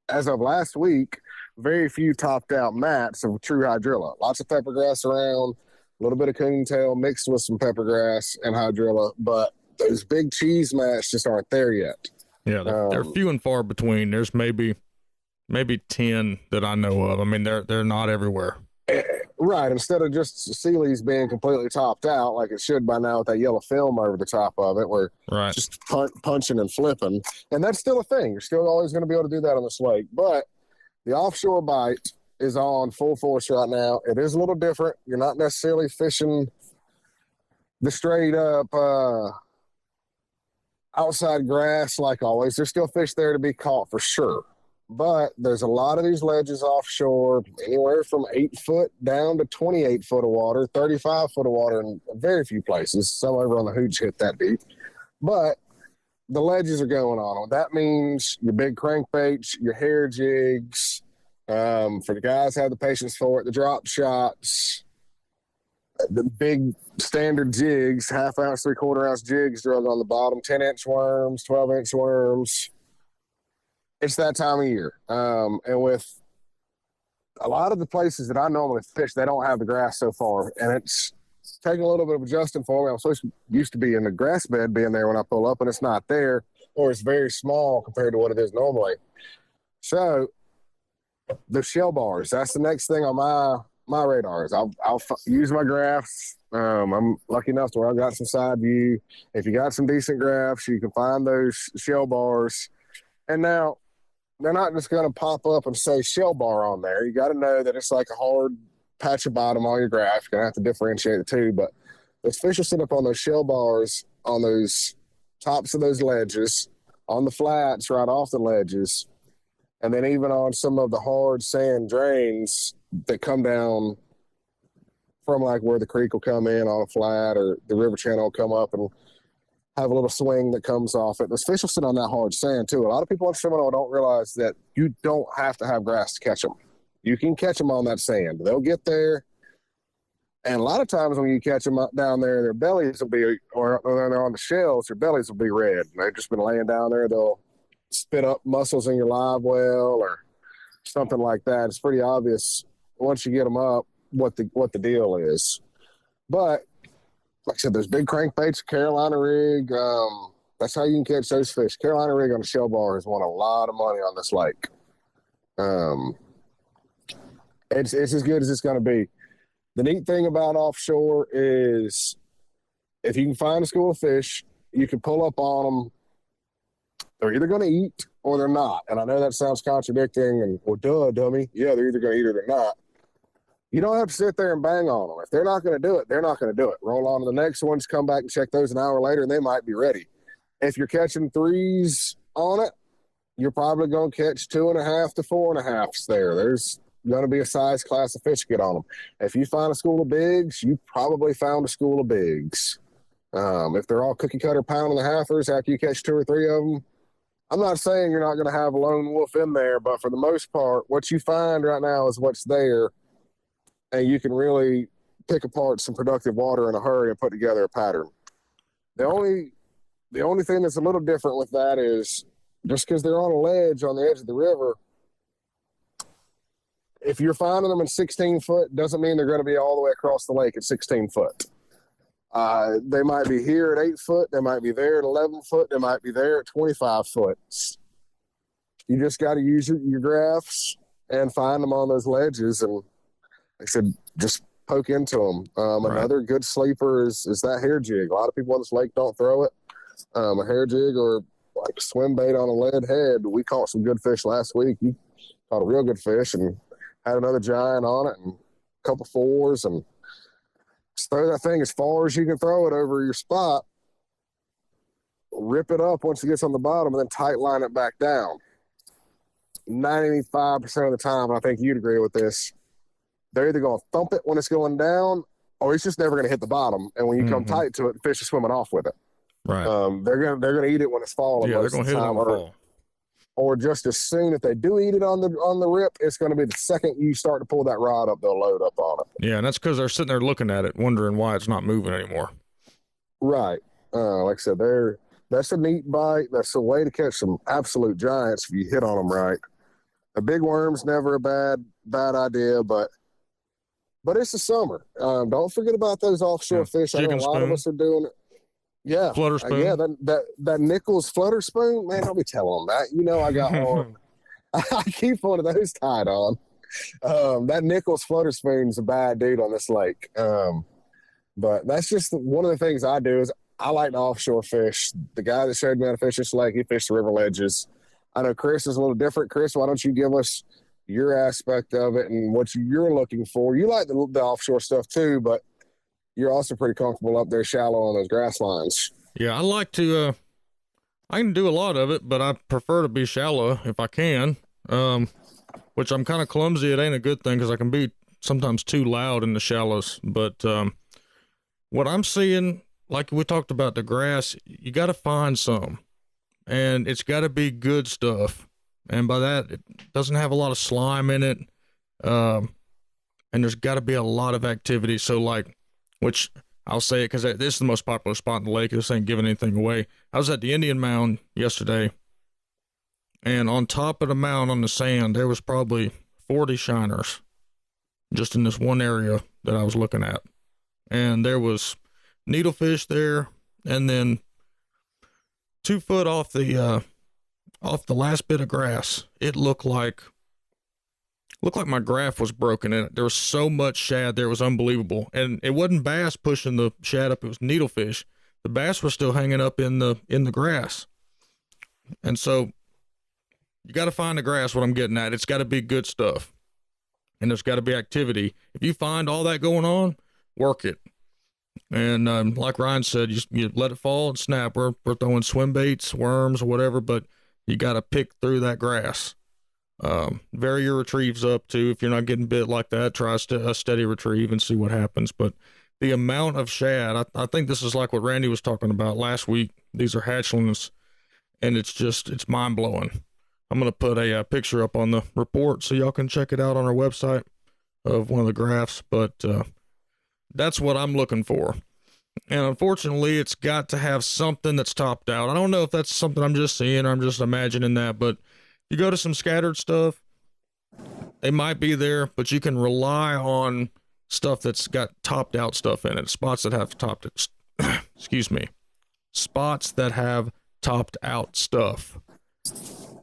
as of last week, very few topped out mats of true hydrilla. Lots of pepper grass around, a little bit of coontail mixed with some pepper grass and hydrilla, but those big cheese mats just aren't there yet. Yeah, they're few and far between. There's maybe 10 that I know of. I mean, they're not everywhere. Right. Instead of just Sealy's being completely topped out like it should by now with that yellow film over the top of it, where just punching and flipping. And that's still a thing. You're still always going to be able to do that on this lake. But the offshore bite is on full force right now. It is a little different. You're not necessarily fishing the straight up outside grass like always. There's still fish there to be caught for sure. But there's a lot of these ledges offshore, anywhere from 8 foot down to 28 foot of water, 35 foot of water in very few places. Some over on the hooch hit that deep. But the ledges are going on. That means your big crankbaits, your hair jigs, for the guys who have the patience for it, the drop shots, the big standard jigs, 1/2 ounce, 3/4 ounce jigs drilled on the bottom, 10-inch worms, 12-inch worms. It's that time of year. And with a lot of the places that I normally fish, they don't have the grass so far. And it's taking a little bit of adjusting for me. I'm used to be in the grass bed being there when I pull up, and it's not there, or it's very small compared to what it is normally. So the shell bars, that's the next thing on my radars. I'll use my graphs. I'm lucky enough to where I've got some side view. If you got some decent graphs, you can find those shell bars. And now, they're not just going to pop up and say shell bar on there. You got to know that it's like a hard patch of bottom on your graph. You're going to have to differentiate the two. But those fish will sit up on those shell bars on those tops of those ledges, on the flats right off the ledges, and then even on some of the hard sand drains that come down from like where the creek will come in on a flat, or the river channel will come up and have a little swing that comes off it. Those fish will sit on that hard sand too. A lot of people in Seminole don't realize that you don't have to have grass to catch them. You can catch them on that sand. They'll get there. And a lot of times when you catch them down there, their bellies will be, or they're on the shells, their bellies will be red. And they've just been laying down there. They'll spit up muscles in your live well or something like that. It's pretty obvious once you get them up what the deal is. But like I said, there's big crankbaits, Carolina rig. That's how you can catch those fish. Carolina rig on a shell bar has won a lot of money on this lake. It's as good as it's going to be. The neat thing about offshore is if you can find a school of fish, you can pull up on them. They're either going to eat or they're not. And I know that sounds contradicting and, well, duh, dummy. Yeah, they're either going to eat or they're not. You don't have to sit there and bang on them. If they're not going to do it, they're not going to do it. Roll on to the next ones, come back and check those an hour later, and they might be ready. If you're catching threes on it, you're probably going to catch 2.5 to 4.5s there. There's going to be a size class of fish get on them. If you find a school of bigs, you probably found a school of bigs. If they're all cookie cutter pound and a halfers after you catch 2 or 3 of them, I'm not saying you're not going to have a lone wolf in there, but for the most part, what you find right now is what's there, and you can really pick apart some productive water in a hurry and put together a pattern. The only thing that's a little different with that is just because they're on a ledge on the edge of the river, if you're finding them in 16 foot, doesn't mean they're going to be all the way across the lake at 16 foot. They might be here at 8 foot. They might be there at 11 foot. They might be there at 25 foot. You just got to use your graphs and find them on those ledges. And like I said, just poke into them. Right. Another good sleeper is that hair jig. A lot of people on this lake don't throw it. A hair jig or like swim bait on a lead head. We caught some good fish last week. You caught a real good fish and had another giant on it and a couple 4s, and just throw that thing as far as you can throw it over your spot. Rip it up once it gets on the bottom and then tight line it back down. 95% of the time, and I think you'd agree with this, they're either going to thump it when it's going down or it's just never going to hit the bottom. And when you come tight to it, the fish are swimming off with it. Right. They're gonna eat it when it's falling. Yeah, they're gonna hit it on the fall. Or just as soon if they do eat it on the rip, it's gonna be the second you start to pull that rod up, they'll load up on it. Yeah, and that's because they're sitting there looking at it, wondering why it's not moving anymore. Right. Like I said, that's a neat bite. That's a way to catch some absolute giants if you hit on them right. A big worm's never a bad idea, but it's the summer. Don't forget about those offshore fish. I know a lot of us are doing it. Yeah. Flutter spoon. Yeah, that Nichols flutter spoon, man, don't be telling them that. You know I got one. I keep one of those tied on. That Nichols flutter spoon's a bad dude on this lake. But that's just one of the things I do is I like to offshore fish. The guy that showed me how to fish this lake, he fished the river ledges. I know Chris is a little different. Chris, why don't you give us your aspect of it and what you're looking for? You like the offshore stuff too, but you're also pretty comfortable up there shallow on those grass lines. Yeah, I like to, I can do a lot of it, but I prefer to be shallow if I can, which I'm kind of clumsy. It ain't a good thing because I can be sometimes too loud in the shallows. But what I'm seeing, like we talked about the grass, you got to find some, and it's got to be good stuff. And by that, it doesn't have a lot of slime in it. And there's got to be a lot of activity. So like, which I'll say it because this is the most popular spot in the lake. This ain't giving anything away. I was at the Indian Mound yesterday, and on top of the mound on the sand, there was probably 40 shiners just in this one area that I was looking at. And there was needlefish there, and then 2 foot off the last bit of grass, it looked like my graph was broken in it. There was so much shad there, it was unbelievable. And it wasn't bass pushing the shad up, it was needlefish. The bass were still hanging up in the grass. And so you got to find the grass, what I'm getting at. It's got to be good stuff. And there's got to be activity. If you find all that going on, work it. And like Ryan said, you let it fall and snap. We're throwing swim baits, worms, or whatever, but you got to pick through that grass. Vary your retrieves up too. If you're not getting bit like that, try a steady retrieve and see what happens. But the amount of shad, I think this is like what Randy was talking about last week. These are hatchlings, and it's mind blowing. I'm going to put a picture up on the report so y'all can check it out on our website of one of the graphs. But that's what I'm looking for. And unfortunately, it's got to have something that's topped out. I don't know if that's something I'm just seeing or I'm just imagining that, but you go to some scattered stuff, they might be there, but you can rely on stuff that's got topped out stuff in it. Spots that have topped it. Excuse me. Spots that have topped out stuff.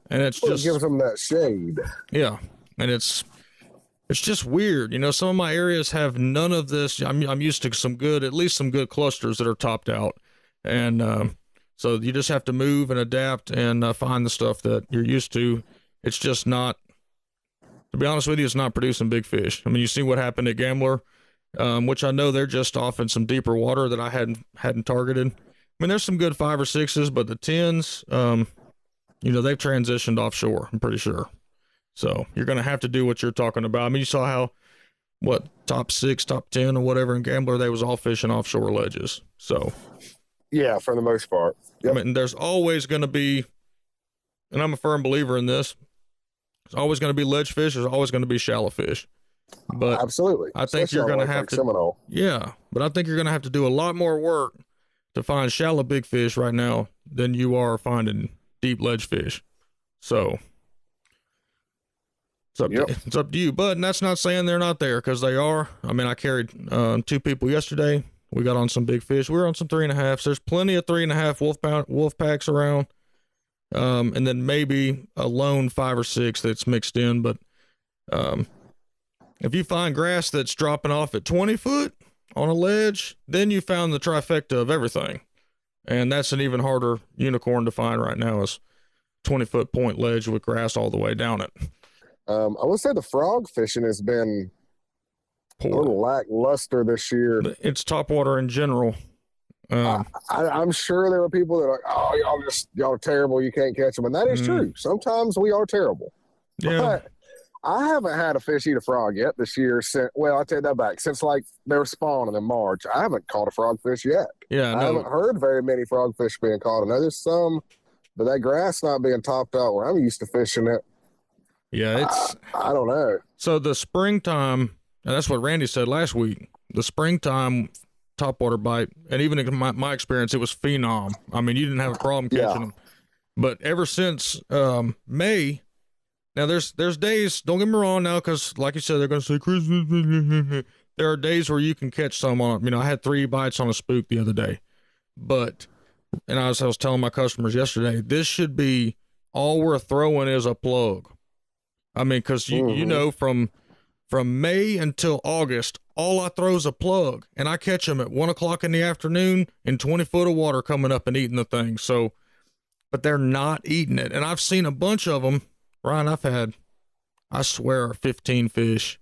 And it's just, it gives them that shade. Yeah. And it's just weird. You know, some of my areas have none of this. I'm used to at least some good clusters that are topped out. And so you just have to move and adapt and find the stuff that you're used to. It's just not, to be honest with you, it's not producing big fish. I mean, you see what happened at Gambler, which I know they're just off in some deeper water that I hadn't targeted. I mean, there's some good 5 or 6s, but the 10s, you know, they've transitioned offshore, I'm pretty sure. So you're going to have to do what you're talking about. I mean, you saw how, top 6, top 10 or whatever in Gambler, they was all fishing offshore ledges. So. Yeah, for the most part. Yep. I mean, there's always going to be, and I'm a firm believer in this, there's always going to be ledge fish. There's always going to be shallow fish. But absolutely. I think you're going to have to, Seminole. Yeah, but I think you're going to have to do a lot more work to find shallow big fish right now than you are finding deep ledge fish. So it's up to you. But that's not saying they're not there, because they are. I mean, I carried 2 people yesterday. We got on some big fish. We were on some 3.5s. There's plenty of 3.5 wolf packs around. And then maybe a lone 5 or 6 that's mixed in. But if you find grass that's dropping off at 20 foot on a ledge, then you found the trifecta of everything. And that's an even harder unicorn to find right now, is 20-foot point ledge with grass all the way down it. I would say the frog fishing has been poor, a little lackluster this year. It's topwater in general. I'm sure there are people that are like, oh, y'all are terrible, you can't catch them. And that is true. Sometimes we are terrible. Yeah. But I haven't had a fish eat a frog yet this year. I'll take that back. Since like they were spawning in March, I haven't caught a frogfish yet. Yeah, I haven't heard very many frogfish being caught. I know there's some, but that grass not being topped out where I'm used to fishing it. Yeah, I don't know. So the springtime, and that's what Randy said last week, the springtime topwater bite, and even in my experience, it was phenom. I mean, you didn't have a problem catching them. But ever since May, now there's days, don't get me wrong now, because like you said, they're going to say Christmas. There are days where you can catch some on, I had 3 bites on a spook the other day. But, and I was telling my customers yesterday, this should be all we're throwing is a plug. I mean, because you know, from May until August, all I throw is a plug, and I catch them at 1 o'clock in the afternoon in 20 foot of water coming up and eating the thing. So, but they're not eating it. And I've seen a bunch of them. Ryan, I've had, I swear, 15 fish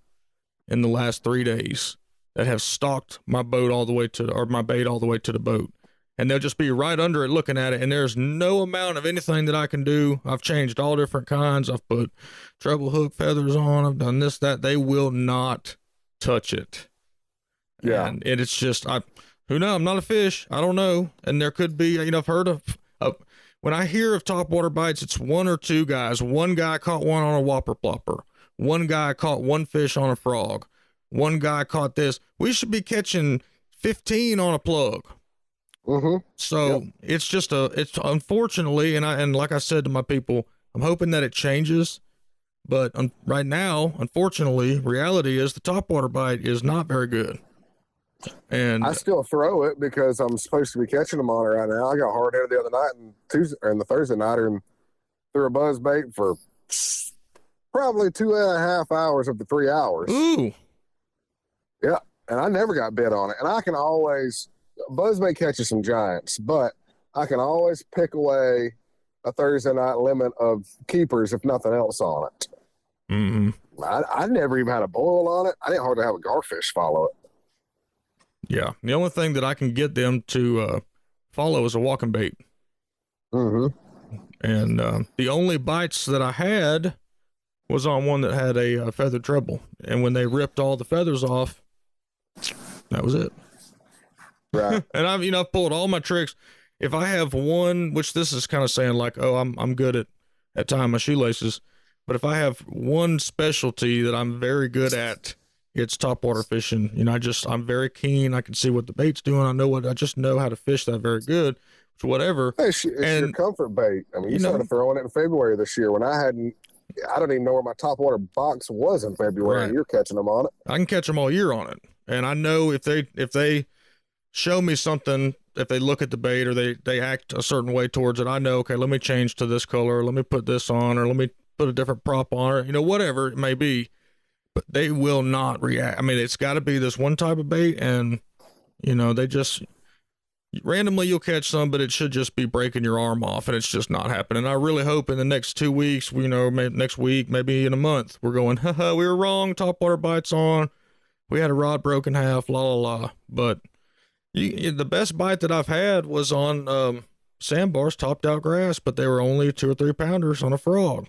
in the last 3 days that have stalked my boat all the way to, or my bait all the way to the boat. And they'll just be right under it looking at it, and there's no amount of anything that I can do. I've changed all different kinds. I've put treble hook feathers on. I've done this, that. They will not touch it. Yeah. And it's just, who knows? I'm not a fish. I don't know. And there could be, I've heard of, when I hear of topwater bites, it's 1 or 2 guys. One guy caught one on a whopper plopper. One guy caught 1 fish on a frog. One guy caught this. We should be catching 15 on a plug. So it's just it's unfortunately, and like I said to my people, I'm hoping that it changes, but right now, unfortunately, reality is the topwater bite is not very good. And I still throw it because I'm supposed to be catching them on it right now. I got hard headed the other night and the Thursday night and threw a buzz bait for probably 2.5 hours of the 3 hours. Ooh. Yeah. And I never got bit on it. And I can always, buzzbait catches some giants, but I can always pick away a Thursday night limit of keepers, if nothing else, on it. I never even had a boil on it. I didn't hardly have a garfish follow it. Yeah. The only thing that I can get them to follow is a walking bait. And the only bites that I had was on one that had a feathered treble. And when they ripped all the feathers off, that was it. Right. And I've pulled all my tricks. If I have one, which this is kind of saying like, oh, I'm good at tying my shoelaces, but if I have one specialty that I'm very good at, gets topwater fishing. You know, I'm very keen. I can see what the bait's doing. I just know how to fish that very good. So whatever. It's your comfort bait. I mean, you started throwing it in February this year when I don't even know where my topwater box was in February. Right. You're catching them on it. I can catch them all year on it. And I know if they show me something, if they look at the bait or they act a certain way towards it, I know, okay, let me change to this color. Let me put this on, or let me put a different prop on, or, whatever it may be. But they will not react. I mean, it's got to be this one type of bait, and, they just randomly you'll catch some, but it should just be breaking your arm off, and it's just not happening. I really hope in the next 2 weeks, maybe next week, maybe in a month, we're going, haha, we were wrong. Topwater bites on. We had a rod broken half, la, la, la. But the best bite that I've had was on sandbars, topped out grass, but they were only 2 or 3 pounders on a frog.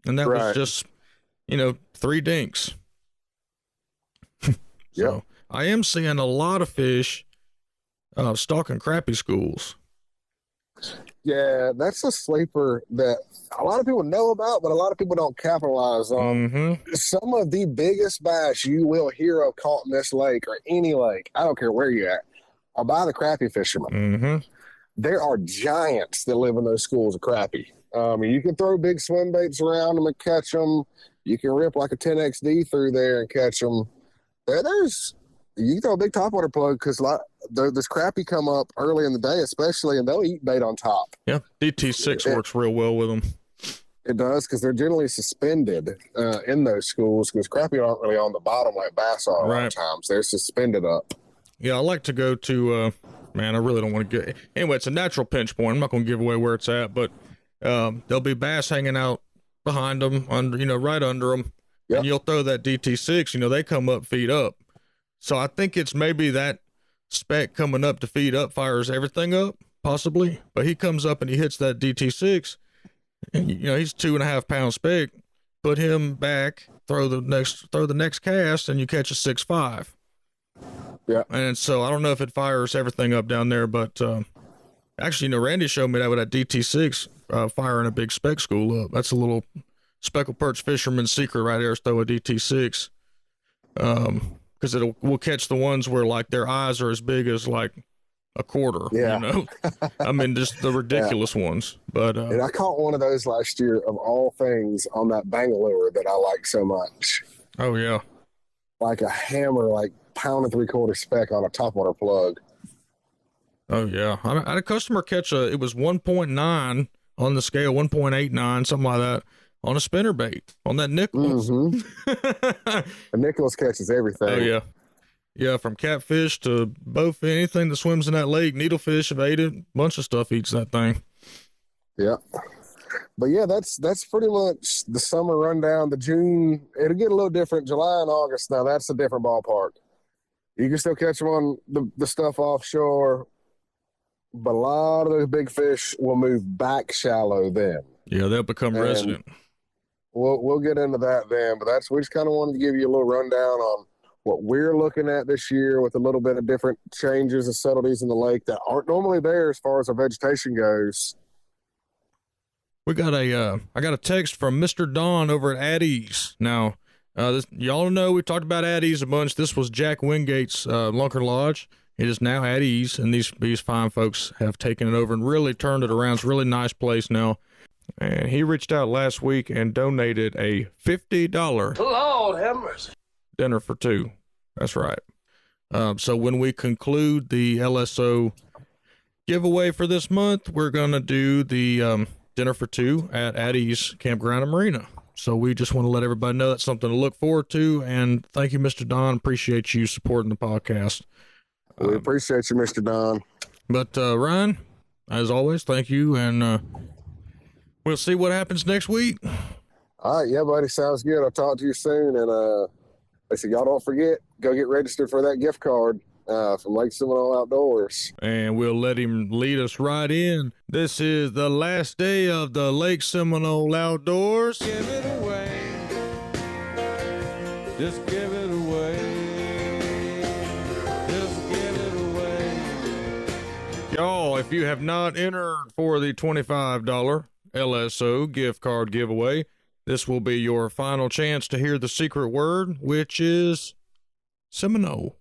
And that was just, 3 dinks. So I am seeing a lot of fish stalking crappie schools. Yeah, that's a sleeper that a lot of people know about, but a lot of people don't capitalize on. Mm-hmm. Some of the biggest bass you will hear of caught in this lake or any lake, I don't care where you're at, are by the crappie fishermen. Mm-hmm. There are giants that live in those schools of crappie. You can throw big swim baits around them and catch them. You can rip like a 10XD through there and catch them. You can throw a big topwater plug because this crappie come up early in the day, especially, and they'll eat bait on top. Yeah, DT6 works real well with them. It does, because they're generally suspended in those schools, because crappie aren't really on the bottom like bass are a lot of times. They're suspended up. Yeah, I like to go to, I really don't want to get... Anyway, it's a natural pinch point. I'm not going to give away where it's at, but there'll be bass hanging out behind them, right under them, and you'll throw that DT6, they come up, feed up. So I think it's maybe that speck coming up to feed up fires everything up, possibly. But he comes up and he hits that DT6, and he's 2.5 pound speck. Put him back, throw the next cast, and you catch a 6.5. Yeah. And so I don't know if it fires everything up down there, but actually, Randy showed me that with that DT6 firing a big speck school up. That's a little speckled perch fisherman's secret right there, is throw a DT6. Because we'll catch the ones where like their eyes are as big as like a quarter. Yeah. I mean, just the ridiculous ones. But and I caught one of those last year, of all things, on that Bangalore that I like so much. Oh yeah, like a hammer, like 1 3/4 speck on a topwater plug. Oh yeah, I had a customer catch it was 1.9 on the scale, 1.89, something like that, on a spinnerbait on that Nicholas. Mm-hmm. The Nicholas catches everything. Oh yeah, from catfish to both, anything that swims in that lake. Needlefish have ate it. A bunch of stuff eats that thing. Yeah, but yeah, that's pretty much the summer rundown. The June, it'll get a little different. July and August, now that's a different ballpark. You can still catch them on the stuff offshore, but a lot of those big fish will move back shallow then. Yeah, they'll become resident. We'll get into that then, but we just kind of wanted to give you a little rundown on what we're looking at this year, with a little bit of different changes and subtleties in the lake that aren't normally there as far as our vegetation goes. I got a text from Mr. Don over at Addie's. Now, y'all know we talked about Addie's a bunch. This was Jack Wingate's Lunker Lodge. It is now Addie's, and these fine folks have taken it over and really turned it around. It's a really nice place now. And he reached out last week and donated a $50 Lord have mercy. dinner for 2. That's right. So when we conclude the LSO giveaway for this month, we're going to do the dinner for 2 at Addie's Campground and Marina. So we just want to let everybody know that's something to look forward to. And thank you, Mr. Don. Appreciate you supporting the podcast. We appreciate you, Mr. Don. But Ryan, as always, thank you. And we'll see what happens next week. All right. Yeah, buddy. Sounds good. I'll talk to you soon. And listen, y'all don't forget, go get registered for that gift card from Lake Seminole Outdoors. And we'll let him lead us right in. This is the last day of the Lake Seminole Outdoors. Give it away. Just give it away. Just give it away. Y'all, if you have not entered for the $25 LSO gift card giveaway, this will be your final chance to hear the secret word, which is Seminole.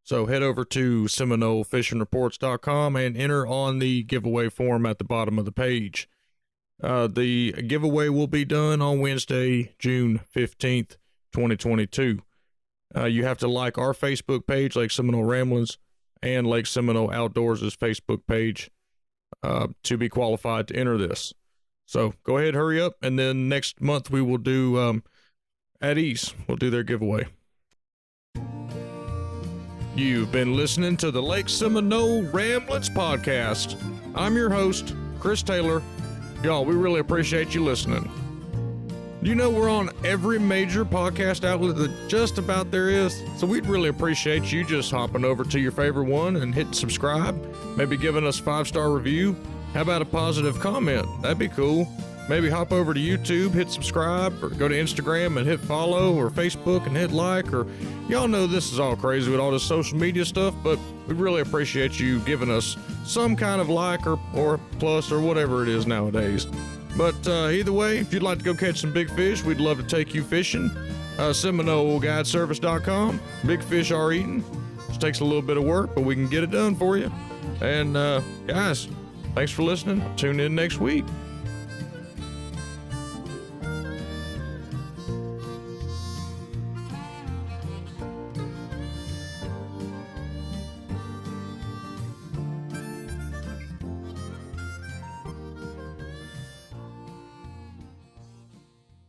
So head over to SeminoleFishingReports.com and enter on the giveaway form at the bottom of the page. The giveaway will be done on Wednesday, June 15th, 2022. You have to like our Facebook page, Lake Seminole Ramblins, and Lake Seminole Outdoors' Facebook page to be qualified to enter this. So go ahead, hurry up, and then next month we will do At Ease. We'll do their giveaway. You've been listening to the Lake Seminole Ramblins podcast. I'm your host, Chris Taylor. Y'all, we really appreciate you listening. You know we're on every major podcast outlet that just about there is, so we'd really appreciate you just hopping over to your favorite one and hitting subscribe, maybe giving us a 5-star review. How about a positive comment? That'd be cool. Maybe hop over to YouTube, hit subscribe, or go to Instagram and hit follow, or Facebook and hit like, or y'all know this is all crazy with all this social media stuff, but we really appreciate you giving us some kind of like or plus or whatever it is nowadays. But either way, if you'd like to go catch some big fish, we'd love to take you fishing. SeminoleGuideService.com. Big fish are eaten. It takes a little bit of work, but we can get it done for you. And guys, thanks for listening. Tune in next week.